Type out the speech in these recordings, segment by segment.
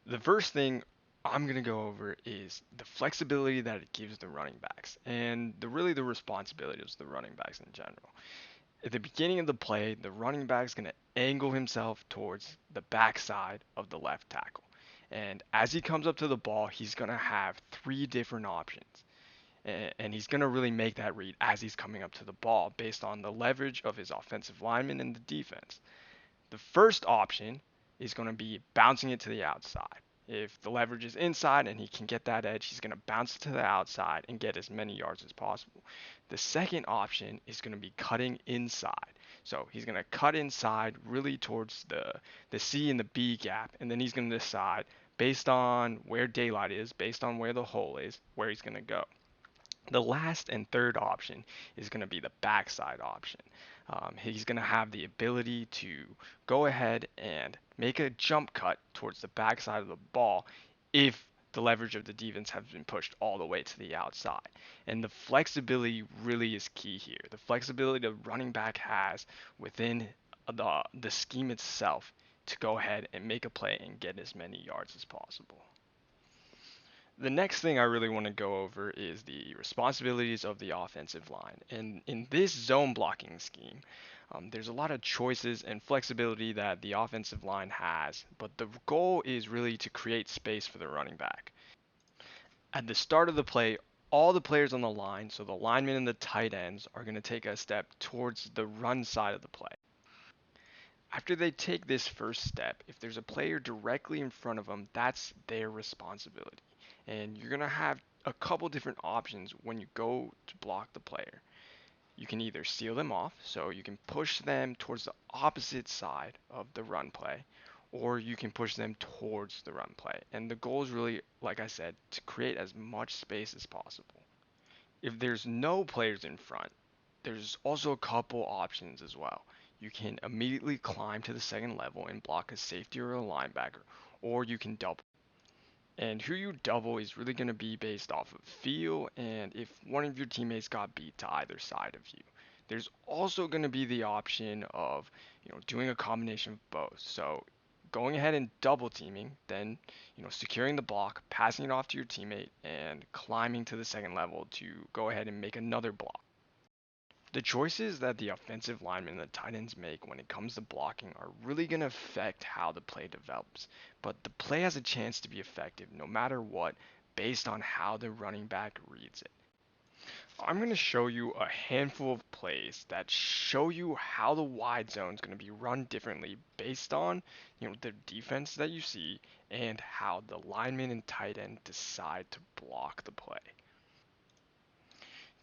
The first thing I'm going to go over is the flexibility that it gives the running backs and the responsibilities of the running backs in general. At the beginning of the play, the running back is going to angle himself towards the backside of the left tackle. And as he comes up to the ball, he's going to have three different options. And he's going to really make that read as he's coming up to the ball based on the leverage of his offensive lineman and the defense. The first option is going to be bouncing it to the outside. If the leverage is inside and he can get that edge, he's going to bounce it to the outside and get as many yards as possible. The second option is going to be cutting inside. So he's going to cut inside really towards the C and the B gap, and then he's going to decide based on where daylight is, based on where the hole is, where he's going to go. The last and third option is going to be the backside option. He's going to have the ability to go ahead and make a jump cut towards the backside of the ball if the leverage of the defense has been pushed all the way to the outside. And the flexibility really is key here. The flexibility the running back has within the scheme itself to go ahead and make a play and get as many yards as possible. The next thing I really want to go over is the responsibilities of the offensive line. And in this zone blocking scheme, there's a lot of choices and flexibility that the offensive line has, but the goal is really to create space for the running back. At the start of the play, all the players on the line, so the linemen and the tight ends, are going to take a step towards the run side of the play. After they take this first step, if there's a player directly in front of them, that's their responsibility. And you're going to have a couple different options when you go to block the player. You can either seal them off, so you can push them towards the opposite side of the run play, or you can push them towards the run play. And the goal is really, like I said, to create as much space as possible. If there's no players in front, there's also a couple options as well. You can immediately climb to the second level and block a safety or a linebacker, or you can double. And who you double is really going to be based off of feel and if one of your teammates got beat to either side of you. There's also going to be the option of, doing a combination of both. So going ahead and double teaming, then, securing the block, passing it off to your teammate, and climbing to the second level to go ahead and make another block. The choices that the offensive linemen and the tight ends make when it comes to blocking are really going to affect how the play develops. But the play has a chance to be effective no matter what based on how the running back reads it. I'm going to show you a handful of plays that show you how the wide zone is going to be run differently based on, the defense that you see and how the lineman and tight end decide to block the play.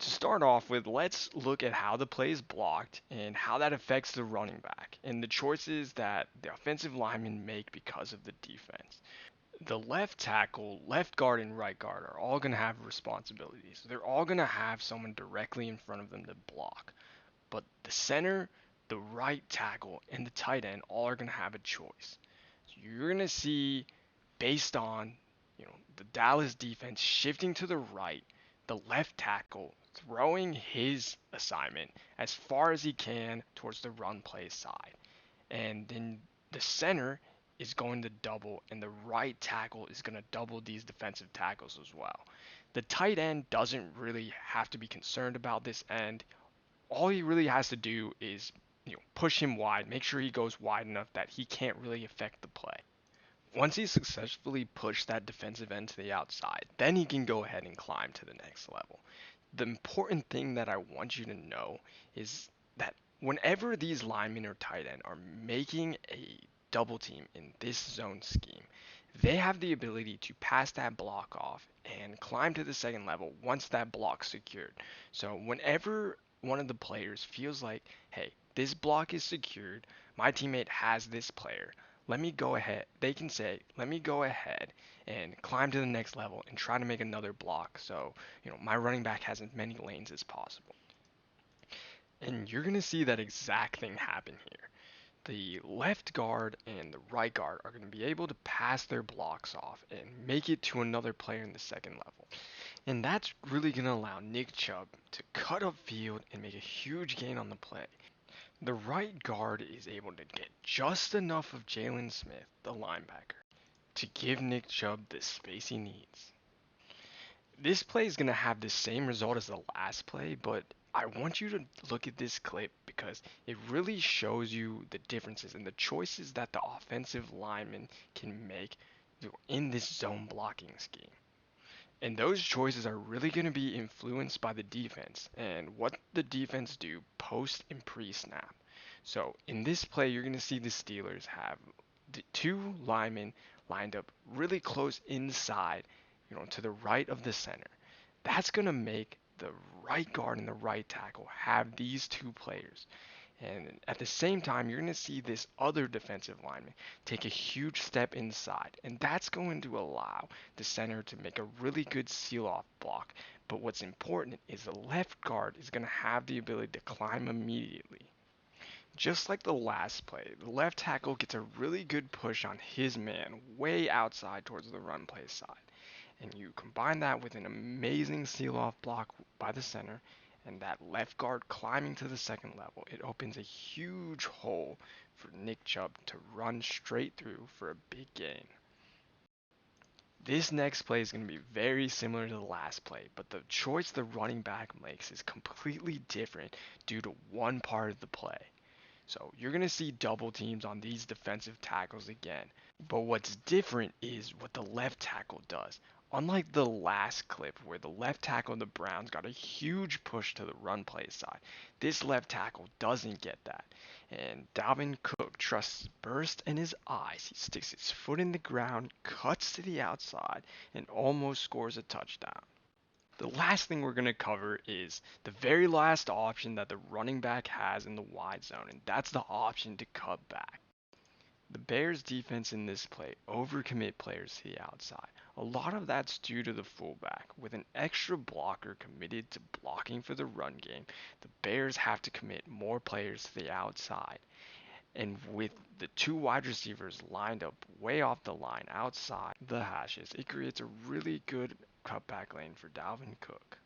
To start off with, let's look at how the play is blocked and how that affects the running back and the choices that the offensive linemen make because of the defense. The left tackle, left guard, and right guard are all going to have responsibilities. They're all going to have someone directly in front of them to block. But the center, the right tackle, and the tight end all are going to have a choice. So you're going to see, based on the Dallas defense shifting to the right, the left tackle throwing his assignment as far as he can towards the run play side. And then the center is going to double, and the right tackle is going to double these defensive tackles as well. The tight end doesn't really have to be concerned about this end. All he really has to do is push him wide, make sure he goes wide enough that he can't really affect the play. Once he successfully pushed that defensive end to the outside, then he can go ahead and climb to the next level. The important thing that I want you to know is that whenever these linemen or tight end are making a double team in this zone scheme, they have the ability to pass that block off and climb to the second level once that block's secured. So whenever one of the players feels like, hey, this block is secured, my teammate has this player, let me go ahead. They can say, let me go ahead and climb to the next level and try to make another block so, my running back has as many lanes as possible. And you're going to see that exact thing happen here. The left guard and the right guard are going to be able to pass their blocks off and make it to another player in the second level. And that's really going to allow Nick Chubb to cut upfield and make a huge gain on the play. The right guard is able to get just enough of Jalen Smith, the linebacker. to give Nick Chubb the space he needs. This play is going to have the same result as the last play, but I want you to look at this clip because it really shows you the differences and the choices that the offensive lineman can make in this zone blocking scheme. And those choices are really going to be influenced by the defense and what the defense do post and pre-snap. So in this play, you're going to see the Steelers have the two linemen lined up really close inside, to the right of the center. That's going to make the right guard and the right tackle have these two players. And at the same time, you're going to see this other defensive lineman take a huge step inside. And that's going to allow the center to make a really good seal off block. But what's important is the left guard is going to have the ability to climb immediately. Just like the last play, the left tackle gets a really good push on his man way outside towards the run play side. And you combine that with an amazing seal off block by the center and that left guard climbing to the second level, it opens a huge hole for Nick Chubb to run straight through for a big gain. This next play is going to be very similar to the last play, but the choice the running back makes is completely different due to one part of the play. So you're going to see double teams on these defensive tackles again. But what's different is what the left tackle does. Unlike the last clip where the left tackle of the Browns got a huge push to the run play side, this left tackle doesn't get that. And Dalvin Cook trusts his burst and his eyes. He sticks his foot in the ground, cuts to the outside, and almost scores a touchdown. The last thing we're going to cover is the very last option that the running back has in the wide zone, and that's the option to cut back. The Bears defense in this play overcommit players to the outside. A lot of that's due to the fullback. With an extra blocker committed to blocking for the run game, the Bears have to commit more players to the outside. And with the two wide receivers lined up way off the line outside the hashes, it creates a really good cutback lane for Dalvin Cook.